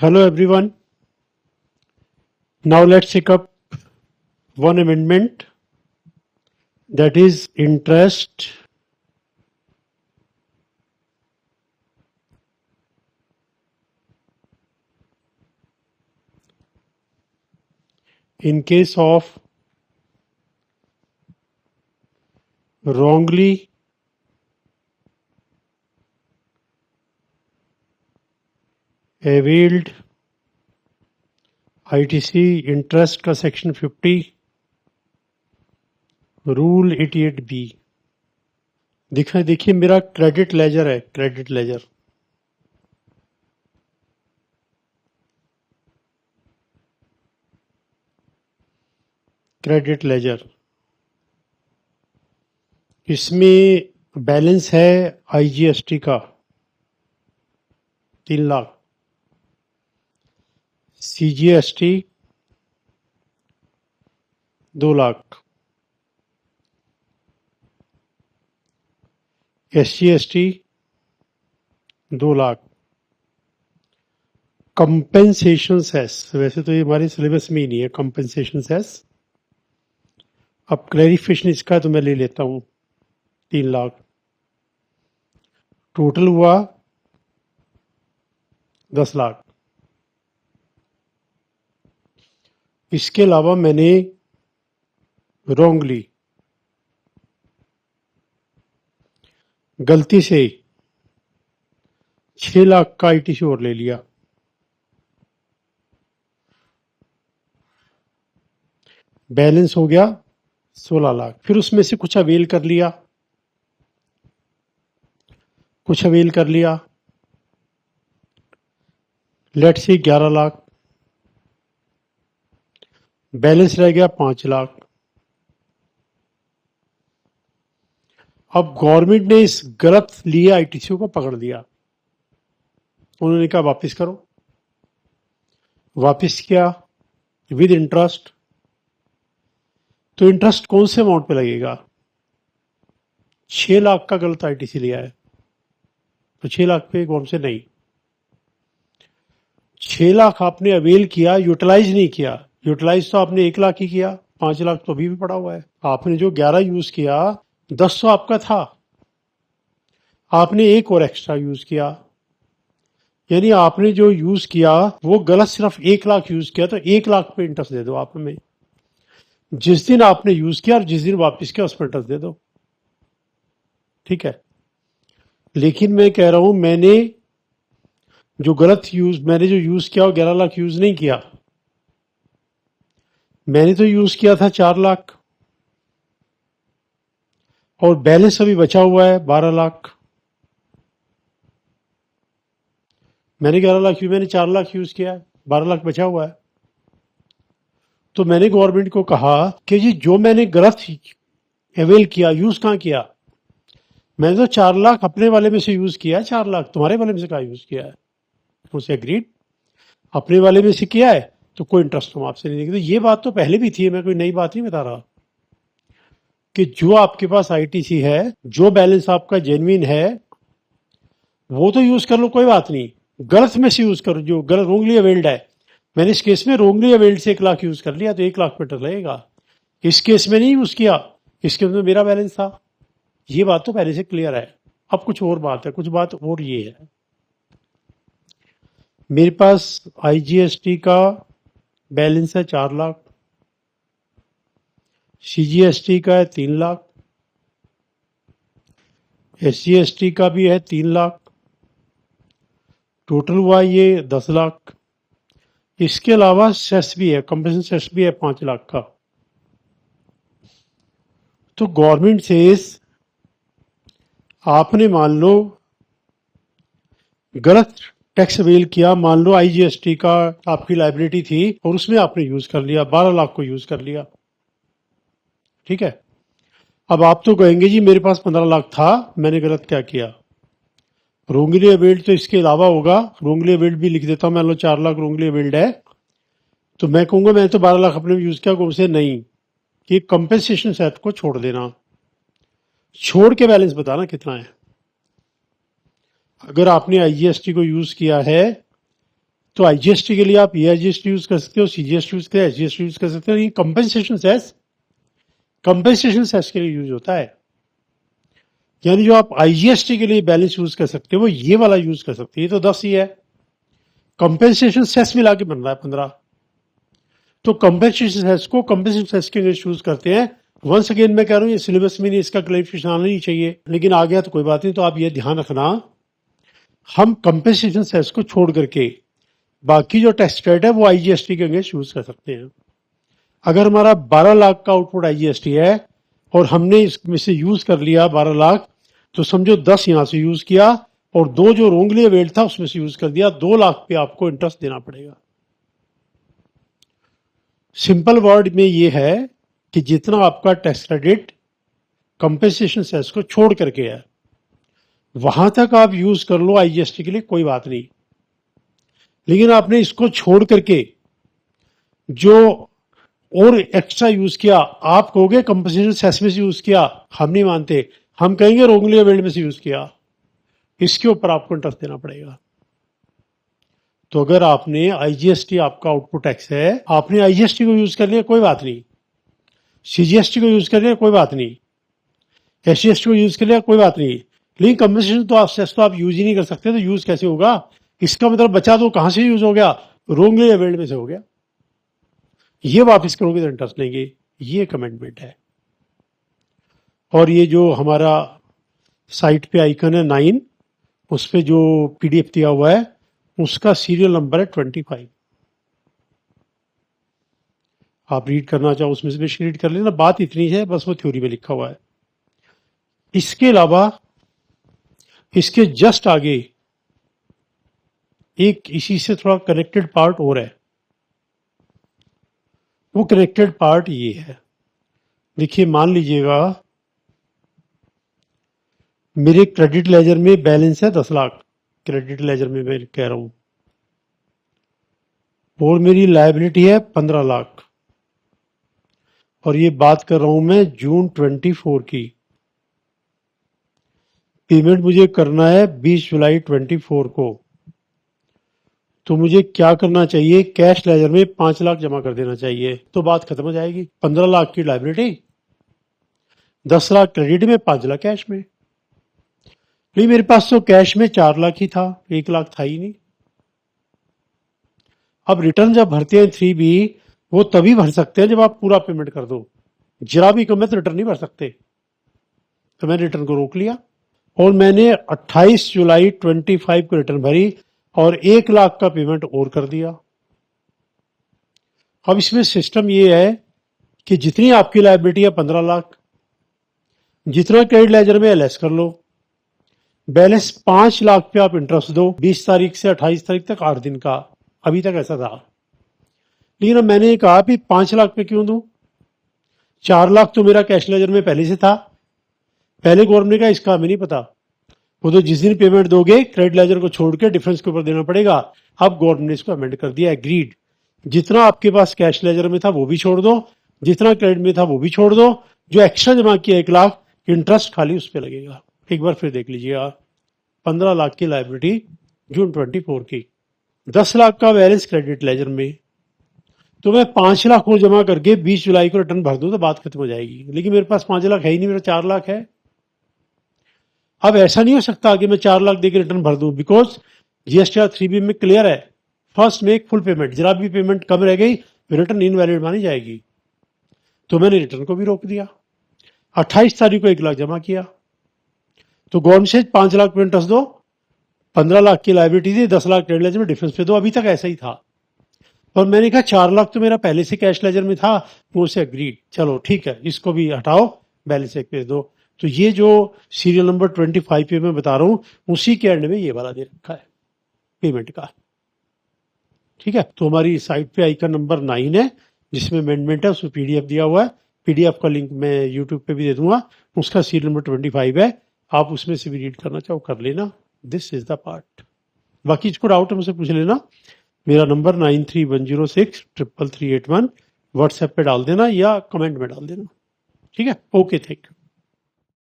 Hello everyone. Now let's take up one amendment, that is interest in case of wrongly availed ITC interest का section 50 rule 88B। देखिए मेरा credit ledger है, credit ledger. Credit ledger इसमें balance है IGST का 3 lakh, CGST 2 lakh, SGST 2 lakh, compensation cess, वैसे तो ये हमारे सिलेबस में ही नहीं है कंपेंसेशन सेस। अब क्लैरिफिकेशन इसका तो मैं ले लेता हूं 3 लाख, टोटल हुआ 10 लाख। इसके अलावा मैंने रॉन्गली गलती से 6 लाख का ITC और ले लिया, बैलेंस हो गया 16 लाख। फिर उसमें से कुछ अवेल कर लिया, लेट से 11 लाख, बैलेंस रह गया 5 लाख। अब गवर्नमेंट ने इस गलत लिए ITC को पकड़ लिया, उन्होंने कहा वापस करो। वापस किया विद इंटरेस्ट। तो इंटरेस्ट कौन से अमाउंट पे लगेगा? 6 लाख का गलत ITC लिया है तो 6 लाख पे कौन से नहीं, 6 लाख आपने अवेल किया, यूटिलाइज नहीं किया। यूटिलाइज तो आपने 1 लाख ही किया, 5 लाख तो अभी भी पड़ा हुआ है। आपने जो 11 यूज किया, 10 तो आपका था, आपने एक और एक्स्ट्रा यूज किया, यानी आपने जो यूज किया वो गलत सिर्फ 1 लाख यूज किया, तो 1 लाख पे इंटरेस्ट दे दो आप हमें। जिस दिन आपने यूज किया और जिस दिन वापस किया उस पर इंटरेस्ट दे दो, ठीक है। लेकिन मैं कह रहा हूं मैंने जो यूज किया वो 11 लाख यूज नहीं किया, मैंने तो यूज किया था 4 लाख और बैलेंस अभी बचा हुआ है 12 लाख। मैंने 11 लाख यूज, मैंने 4 लाख यूज किया है, 12 लाख बचा हुआ है। तो मैंने गवर्नमेंट को कहा कि जी जो मैंने गलत अवेल किया, यूज कहां किया? मैंने तो 4 लाख अपने वाले में से यूज किया है, 4 लाख तुम्हारे वाले में से कहा यूज किया है? उनसे एग्रीड, अपने वाले में से किया है तो कोई इंटरेस्ट हम आपसे नहीं देंगे। तो ये बात तो पहले भी थी, मैं कोई नई बात नहीं बता रहा कि जो आपके पास ITC है, जो बैलेंस आपका जेन्युइन है वो तो यूज कर लो, कोई बात नहीं। गलत में से यूज करो, जो गलत रोंगली अवेल्ड है। मैंने इस केस में रोंगली अवेल्ड से 1 लाख यूज कर लिया तो 1 लाख पे लगेगा। इस केस में नहीं यूज किया, इस केस में मेरा बैलेंस था। ये बात तो पहले से क्लियर है। अब कुछ और बात है, कुछ बात और ये है, मेरे पास IGST का बैलेंस है 4 लाख, CGST का है 3 लाख, SGST का भी है 3 लाख, टोटल हुआ ये 10 लाख। इसके अलावा सेस भी है, कंपनसेशन सेस भी है 5 लाख का। तो गवर्नमेंट से आपने मान लो गलत टैक्स अवेल किया, मान लो IGST का आपकी लाइबिलिटी थी और उसमें आपने यूज कर लिया, 12 लाख को यूज कर लिया, ठीक है। अब आप तो कहेंगे जी मेरे पास 15 लाख था, मैंने गलत क्या किया? रोंगली अवेल्ड तो इसके अलावा होगा, रोंगली अवेल्ड भी लिख देता हूं। मान लो 4 लाख रोंगली अवेल्ड है तो मैं कहूंगा मैंने तो 12 लाख अपने यूज किया, कौन से नहीं, कि कंपेंसेशन सेट को छोड़ देना, छोड़ के बैलेंस बताना कितना है। अगर आपने IGST को यूज किया है तो आईजीएसटी के लिए आप ईआईजीएसटी यूज कर सकते हो, सीजीएसटी यूज कर एसजीएसटी यूज कर सकते हो। ये कंपेंसेशन सेस के लिए यूज होता है। यानी जो आप आईजीएसटी के लिए बैलेंस यूज कर सकते हो वो ये वाला यूज कर सकते हो। ये तो 10 ही है, कंपेंसेशन सेस मिला के बन रहा है 15। तो कंपेंसेशन सेस को कंपेंसेशन सेस के लिए यूज करते हैं। वंस अगेन मैं कह रहा हूँ ये सिलेबस में नहीं, इसका क्लैरिफिकेशन आना नहीं चाहिए, लेकिन आ गया तो कोई बात नहीं। तो आप ये ध्यान रखना, हम कंपेंसेशन सेस को छोड़ करके बाकी जो टैक्स क्रेडिट है वो आईजीएसटी के अगेंस्ट यूज कर सकते हैं। अगर हमारा 12 लाख का आउटपुट आईजीएसटी है और हमने इसमें से यूज कर लिया 12 लाख, तो समझो 10 यहां से यूज किया और 2 जो रोंगली अवेल्ड था उसमें से यूज कर दिया, 2 लाख पे आपको इंटरेस्ट देना पड़ेगा। सिंपल वर्ड में ये है कि जितना आपका टैक्स क्रेडिट कंपेंसेशन सेस को छोड़ करके है वहां तक आप यूज कर लो आईजीएसटी के लिए, कोई बात नहीं। लेकिन आपने इसको छोड़ करके जो और एक्स्ट्रा यूज किया, आप कहोगे कंपेंसेशन सेस में से यूज किया, हम नहीं मानते, हम कहेंगे रोंगली अवेल्ड में से यूज किया, इसके ऊपर आपको इंटरेस्ट देना पड़ेगा। तो अगर आपने आईजीएसटी आपका आउटपुट टैक्स है, आपने आईजीएसटी को यूज कर लिया कोई बात नहीं, सीजीएसटी को यूज कर लिया कोई बात नहीं, एसजीएसटी को यूज कर लिया कोई बात नहीं, लेकिन कंपेंसेशन तो आप यूज ही नहीं कर सकते। तो यूज कैसे होगा? इसका मतलब बचा तो कहां से यूज हो गया? रोंगली अवेल्ड में से हो गया। ये वापस करोगे तो इंटरेस्ट लेंगे। ये कमेंटमेंट है। और ये जो हमारा साइट पे आइकन है 9, उस पे जो पीडीएफ दिया हुआ है उसका सीरियल नंबर है 25। आप रीड करना चाहो उसमें से भी रीड कर लेना। बात इतनी है, बस वो थ्योरी में लिखा हुआ है। इसके अलावा इसके जस्ट आगे एक इसी से थोड़ा कनेक्टेड पार्ट और है। वो कनेक्टेड पार्ट ये है, देखिए, मान लीजिएगा मेरे क्रेडिट लेजर में बैलेंस है 10 लाख, क्रेडिट लेजर में मैं कह रहा हूं, और मेरी लायबिलिटी है 15 लाख, और ये बात कर रहा हूं मैं जून 24 की। पेमेंट मुझे करना है 20 जुलाई 24 को। तो मुझे क्या करना चाहिए? कैश लेजर में 5 लाख जमा कर देना चाहिए, तो बात खत्म हो जाएगी। 15 लाख की लायबिलिटी, 10 लाख क्रेडिट में, 5 लाख कैश में। नहीं, मेरे पास तो कैश में 4 लाख ही था, 1 लाख था ही नहीं। अब रिटर्न जब भरते हैं 3B, वो तभी भर सकते हैं जब आप पूरा पेमेंट कर दो। जरा भी कम है तो रिटर्न नहीं भर सकते। तो मैंने रिटर्न को रोक लिया और मैंने 28 जुलाई 25 को रिटर्न भरी और 1 लाख का पेमेंट और कर दिया। अब इसमें सिस्टम ये है कि जितनी आपकी लायबिलिटी है 15 लाख, जितना क्रेडिट लेजर में लेस कर लो, बैलेंस 5 लाख पे आप इंटरेस्ट दो 20 तारीख से 28 तारीख तक, 8 दिन का। अभी तक ऐसा था, लेकिन अब मैंने कहा कि 5 लाख पे क्यों दूं? 4 लाख तो मेरा कैश लेजर में पहले से था। पहले गवर्नमेंट का इसका हमें नहीं पता, वो तो जिस दिन पेमेंट दोगे क्रेडिट लेजर को छोड़ के डिफरेंस के ऊपर देना पड़ेगा। अब गवर्नमेंट ने इसको अमेंड कर दिया, एग्रीड। जितना आपके पास कैश लेजर में था वो भी छोड़ दो, जितना क्रेडिट में था वो भी छोड़ दो, जो एक्स्ट्रा जमा किया 1 लाख, इंटरेस्ट खाली उस पर लगेगा। एक बार फिर देख लीजिएगा, 15 लाख की लायबिलिटी जून 24 की, 10 लाख का बैलेंस क्रेडिट लेजर में, तो मैं 5 लाख को जमा करके 20 जुलाई को रिटर्न भर दूं तो बात खत्म हो जाएगी। लेकिन मेरे पास 5 लाख है ही नहीं, मेरा 4 लाख है। अब ऐसा नहीं हो सकता कि मैं 4 लाख देकर रिटर्न भर दूं, बिकॉज जीएसटीआर 3B में क्लियर है, फर्स्ट मेक फुल पेमेंट। जरा भी पेमेंट कम रह गई रिटर्न इनवैलिड मानी जाएगी। तो मैंने रिटर्न को भी रोक दिया। 28 तारीख को 1 लाख जमा किया, तो गवर्नमेंट से 5 लाख पे इंटरेस्ट दो, 15 लाख की लायबिलिटी थी, 10 लाख क्रेडिट लेजर में डिफरेंस पे दो। अभी तक ऐसा ही था, और मैंने कहा 4 लाख तो मेरा पहले से कैश लेजर में था, वो से एग्रीड, चलो ठीक है, इसको भी हटाओ, बैलेंस एक पे दो। तो ये जो सीरियल नंबर 25 पे मैं बता रहा हूं, उसी के एंड में ये वाला दे रखा है पेमेंट का। ठीक है, तो हमारी साइट पे आइकन नंबर 9 है जिसमें अमेंडमेंट है, उसमें पीडीएफ दिया हुआ है। पीडीएफ का लिंक मैं यूट्यूब पे भी दे दूंगा, उसका सीरियल नंबर 25 है। आप उसमें से भी रीड करना चाहो कर लेना। This is the part. बाकी इसको डाउट है मुझसे पूछ लेना। मेरा नंबर 9310633381 व्हाट्सएप पे डाल देना या कमेंट में डाल देना। ठीक है, ओके, थैंक यू।